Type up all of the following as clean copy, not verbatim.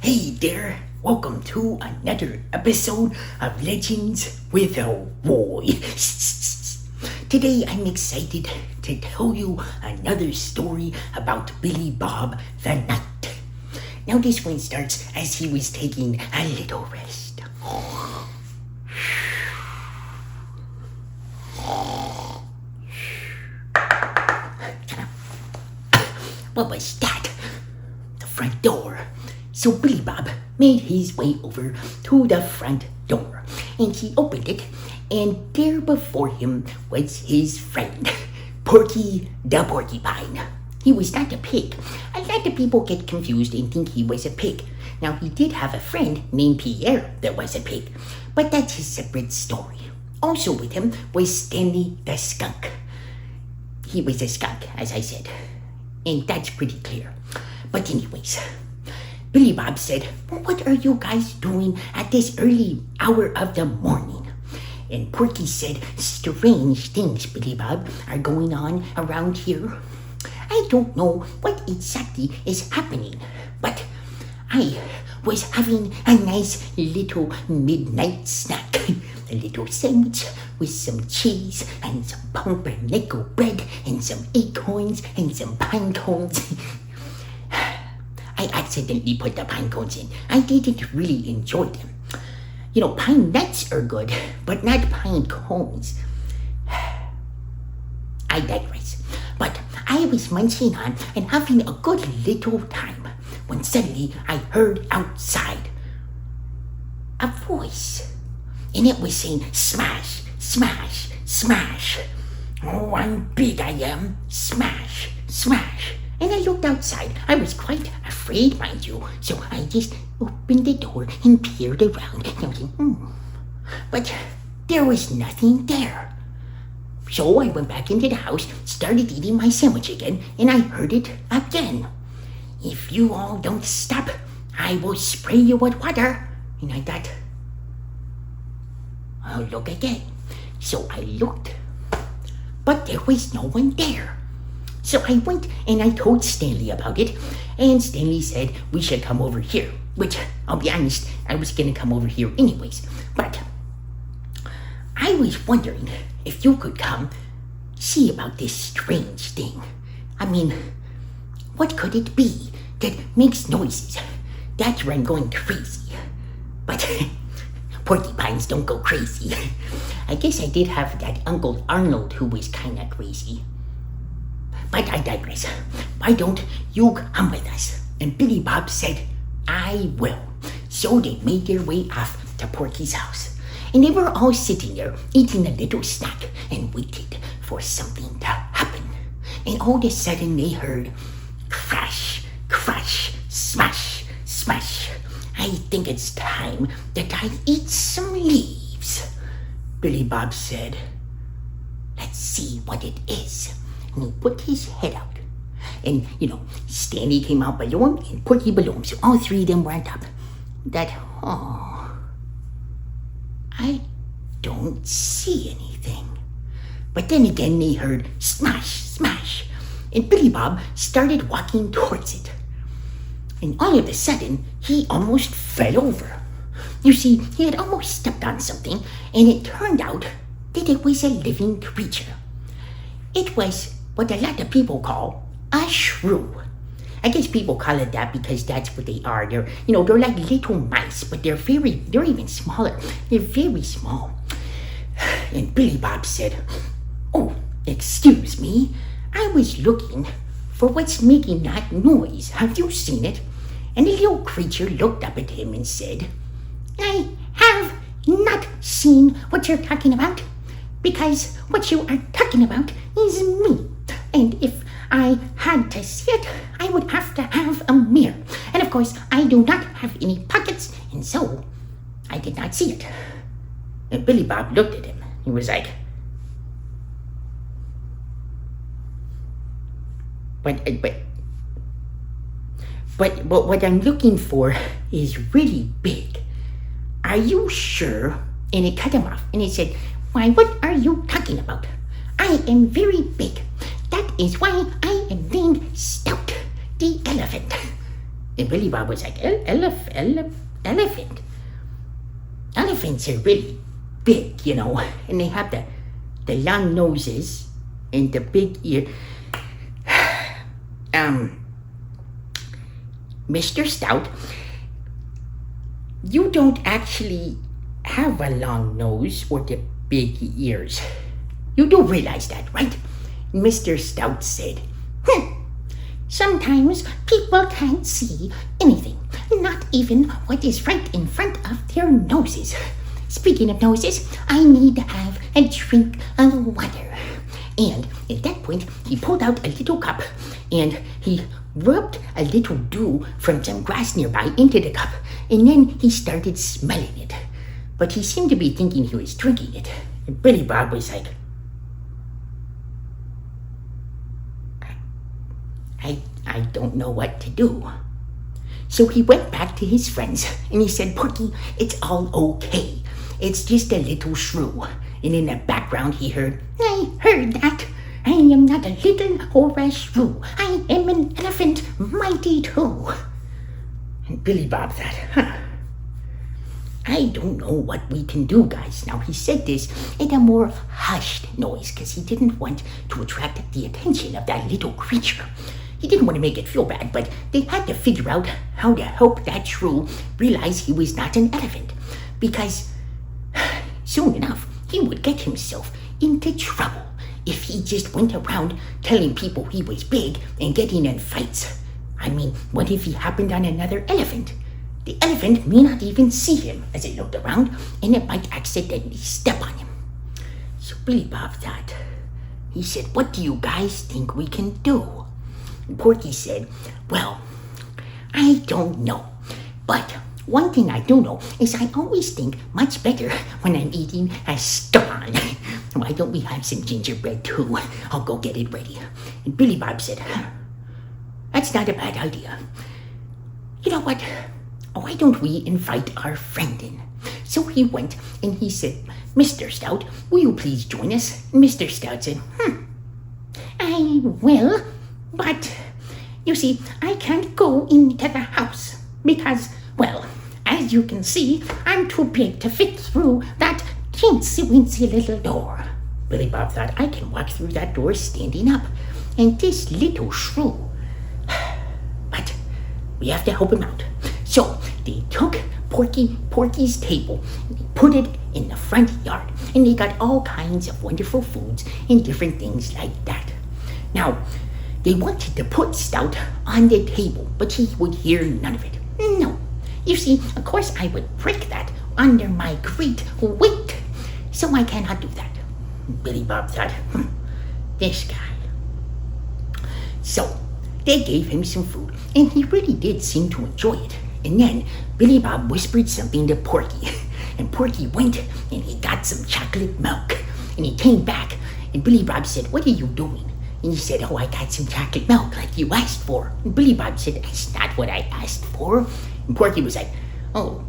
Hey there, welcome to another episode of Legends with Elroy. Today I'm excited to tell you another story about Billy Bob the Knight. Now this one starts as he was taking a little rest. What was that? The front door. So Billy Bob made his way over to the front door, and he opened it, and there before him was his friend, Porky the Porcupine. He was not a pig. A lot of people get confused and think he was a pig. Now, he did have a friend named Pierre that was a pig, but that's a separate story. Also with him was Stanley the Skunk. He was a skunk, as I said, and that's pretty clear. But anyways, Billy Bob said, "What are you guys doing at this early hour of the morning?" And Porky said, "Strange things, Billy Bob, are going on around here. I don't know what exactly is happening, but I was having a nice little midnight snack. A little sandwich with some cheese and some pumpernickel bread and some acorns and some pine cones." I accidentally put the pine cones in. I didn't really enjoy them. You know, pine nuts are good, but not pine cones. I digress. But I was munching on and having a good little time when suddenly I heard outside a voice. And it was saying, "Smash, smash, smash. Oh, I'm big, I am. Smash, smash." And I looked outside. I was quite afraid, mind you, so I just opened the door and peered around. And I was like, But there was nothing there. So I went back into the house, started eating my sandwich again, and I heard it again. "If you all don't stop, I will spray you with water." And I thought, I'll look again. So I looked, but there was no one there. So I went and I told Stanley about it, and Stanley said we should come over here, which, I'll be honest, I was going to come over here anyways. But I was wondering if you could come see about this strange thing. I mean, what could it be that makes noises? That's where I'm going crazy. But porcupines don't go crazy. I guess I did have that Uncle Arnold who was kind of crazy. But I digress. Why don't you come with us? And Billy Bob said, "I will." So they made their way off to Porky's house. And they were all sitting there eating a little snack and waited for something to happen. And all of a sudden they heard crash, crash, smash, smash. "I think it's time that I eat some leaves," Billy Bob said. "Let's see what it is." And he put his head out. And, Stanley came out below him and Porky below him. So all three of them were on top. I don't see anything. But then again they heard smash, smash. And Billy Bob started walking towards it. And all of a sudden, he almost fell over. You see, he had almost stepped on something, and it turned out that it was a living creature. It was what a lot of people call a shrew. I guess people call it that because that's what they are. They're like little mice, but they're even smaller. They're very small. And Billy Bob said, "Oh, excuse me. I was looking for what's making that noise. Have you seen it?" And the little creature looked up at him and said, "I have not seen what you're talking about, because what you are talking about is me. And if I had to see it, I would have to have a mirror. And of course, I do not have any pockets, and so I did not see it." And Billy Bob looked at him. He was like, But what I'm looking for is really big. Are you sure?" And it cut him off, and he said, "Why, what are you talking about? I am very big. That is why I am named Stout the Elephant." And Billy Bob was like, elephant. Elephants are really big, and they have the long noses and the big ear. Mr. Stout, you don't actually have a long nose or the big ears. You do realize that, right? Mr. Stout said, sometimes people can't see anything, not even what is right in front of their noses. Speaking of noses, I need to have a drink of water. And at that point, he pulled out a little cup and he rubbed a little dew from some grass nearby into the cup, and then he started smelling it. But he seemed to be thinking he was drinking it. And Billy Bob was like, I don't know what to do. So he went back to his friends and he said, Porky, it's all okay. It's just a little shrew. And in the background he heard, I heard that. I am not a little or a shrew. I am an elephant, mighty too. And Billy Bob thought, I don't know what we can do, guys. Now, he said this in a more hushed noise because he didn't want to attract the attention of that little creature. He didn't want to make it feel bad, but they had to figure out how to help that shrew realize he was not an elephant, because soon enough he would get himself into trouble if he just went around telling people he was big and getting in fights. I mean, what if he happened on another elephant? The elephant may not even see him as it looked around, and it might accidentally step on him. So Billy Bob thought. He said, what do you guys think we can do? And Porky said, well, I don't know. But one thing I do know is I always think much better when I'm eating a scone. Why don't we have some gingerbread too? I'll go get it ready. And Billy Bob said, that's not a bad idea. You know what? Why don't we invite our friend in? So he went and he said, Mr. Stout, will you please join us? And Mr. Stout said, I will, but you see, I can't go into the house because, well, as you can see, I'm too big to fit through that teensy-weensy little door. Billy Bob thought, I can walk through that door standing up, and this little shrew. But we have to help him out. So they took Porky's table and they put it in the front yard, and they got all kinds of wonderful foods and different things like that. Now, they wanted to put Stout on the table, but he would hear none of it. No. You see, of course I would break that under my great weight, so I cannot do that. Billy Bob thought, this guy. So they gave him some food, and he really did seem to enjoy it. And then Billy Bob whispered something to Porky, and Porky went and he got some chocolate milk, and he came back, and Billy Bob said, what are you doing? And he said, I got some chocolate milk like you asked for. And Billy Bob said, that's not what I asked for. And Porky was like, oh,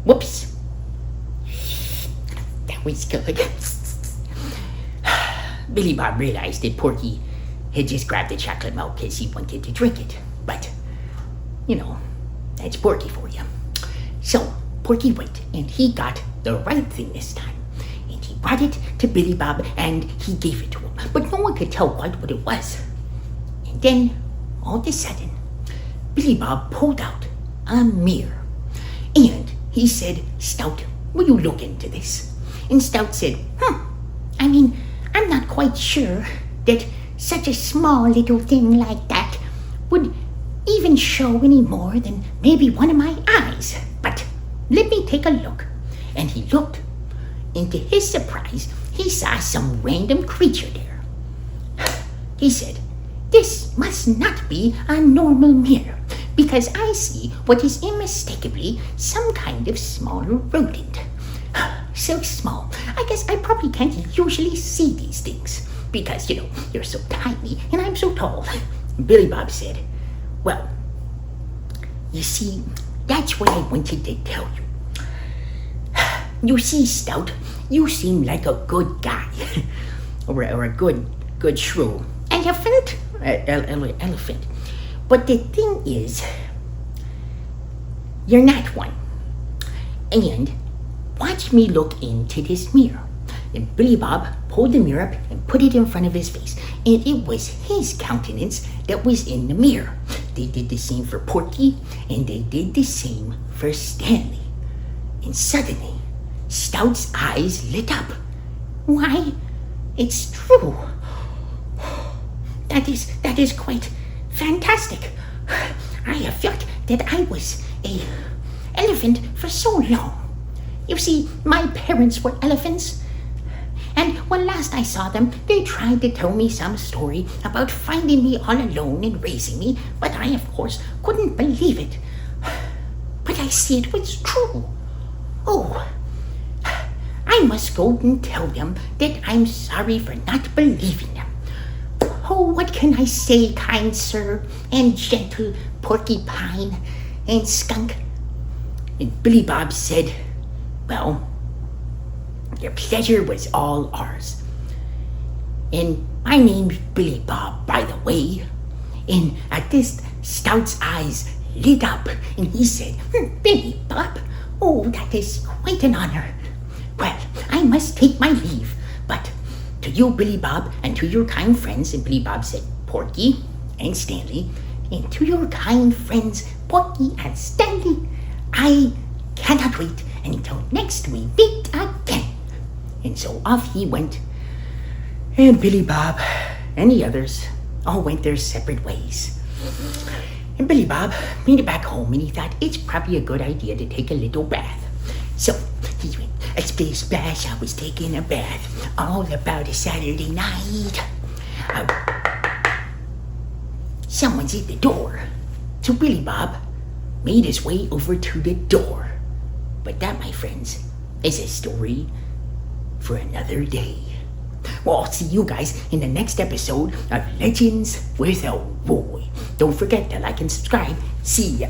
whoops. That was good. Billy Bob realized that Porky had just grabbed the chocolate milk because he wanted to drink it. But, that's Porky for you. So Porky went and he got the right thing this time. And he brought it to Billy Bob and he gave it to him. But no one could tell quite what it was. And then, all of a sudden, Billy Bob pulled out a mirror. And he said, Stout, will you look into this? And Stout said, I'm not quite sure that such a small little thing like that would even show any more than maybe one of my eyes. But let me take a look. And he looked, and to his surprise, he saw some random creature there. He said, this must not be a normal mirror, because I see what is unmistakably some kind of small rodent. So small, I guess I probably can't usually see these things, because, you're so tiny and I'm so tall. Billy Bob said, well, you see, that's what I wanted to tell you. You see, Stout, you seem like a good guy, or a good shrew. Elephant? Elephant. But the thing is, you're not one. And watch me look into this mirror. And Billy Bob pulled the mirror up and put it in front of his face. And it was his countenance that was in the mirror. They did the same for Porky, and they did the same for Stanley. And suddenly, Stout's eyes lit up. Why, it's true. That is quite fantastic. I have felt that I was a elephant for so long. You see, my parents were elephants. And when last I saw them, they tried to tell me some story about finding me all alone and raising me, but I, of course, couldn't believe it. But I see it was true. Oh, I must go and tell them that I'm sorry for not believing them. Oh, what can I say, kind sir, and gentle porcupine, and skunk? And Billy Bob said, well, your pleasure was all ours. And my name's Billy Bob, by the way. And at this, Stout's eyes lit up, and he said, Billy Bob, oh, that is quite an honor. Well, I must take my leave, but to you, Billy Bob, and to your kind friends, and Billy Bob said, Porky and Stanley, and to your kind friends, Porky and Stanley, I cannot wait until next we meet again. And so off he went, and Billy Bob and the others all went their separate ways. And Billy Bob made it back home, and he thought it's probably a good idea to take a little bath. So he went, a splish splash, I was taking a bath, all about a Saturday night. Someone's at the door. So Billy Bob made his way over to the door. But that, my friends, is a story for another day. Well, I'll see you guys in the next episode of Legends with Elroy. Don't forget to like and subscribe. See ya.